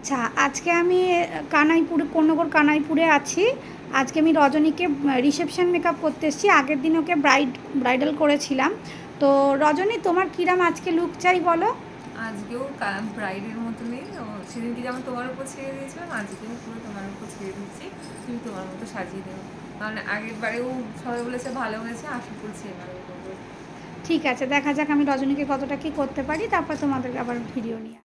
আচ্ছা, আজকে আমি কোন্নগর কানাইপুরে আছি। আজকে আমি রজনীকে রিসেপশন মেকআপ করতে এসেছি। আগের দিন ওকে ব্রাইডাল করেছিলাম। তো রজনী, তোমার কিরাম আজকে লুক চাই বলো? আজকেও ব্রাইডের মতনই সেদিনকে যেমন তোমার উপর ছেড়ে দিয়েছিলাম, আজকেও পুরো তোমার উপর ছেড়ে দিচ্ছি। তুমি তোমার মতো সাজিয়ে দেবো, কারণ আগের বারেও সবাই বলেছে ভালো হয়েছে, আশা করছি এবারেও করবো। ঠিক আছে, দেখা যাক আমি রজনীকে কতটা কি করতে পারি, তারপর তোমাদের আবার ভিডিও নিয়ে।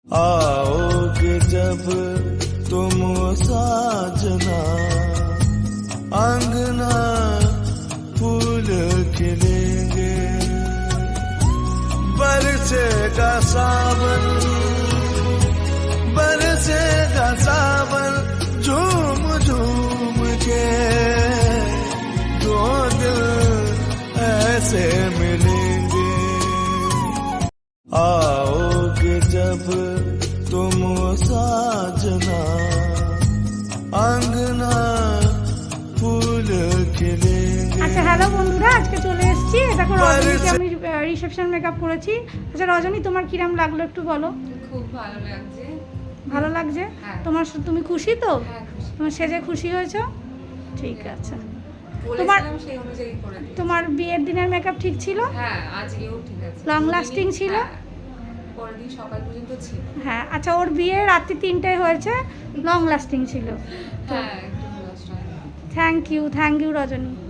आओगे जब तुम साजना, अंगना फूल खिलेंगे, बरसेगा सावन, बरसेगा सावन, झूम झूम के दो दिल ऐसे मिलेंगे। आओगे जब तुम साजना, अंगना फूल खिलेंगे। আচ্ছা, হ্যালো বন্ধুরা, আজকে চলে এসেছি। দেখো, রজনীকে আমি রিসেপশন মেকআপ করেছি। আচ্ছা রজনী, তোমার কিরাম লাগলো একটু বলো। খুব ভালো লাগছে। ভালো লাগছে? হ্যাঁ। তুমি খুশি তো? হ্যাঁ, খুশি। তোমার সেজে খুশি হয়েছো? ঠিক আছে। বলেছিলাম সেই অনুযায়ী করে দিয়েছি। তোমার বিয়ের দিনের মেকআপ ঠিক ছিল? হ্যাঁ, আজকেও ঠিক আছে। লং দুদিনই- লাস্টিং ছিল? হ্যাঁ, পরের দিন সকাল পর্যন্ত ছিল। হ্যাঁ। আচ্ছা, ওর বিয়ে রাত্রি 3টায় হয়েছে, লং লাস্টিং ছিল। হ্যাঁ, একটু নষ্ট হয়নি। Thank you Rajani.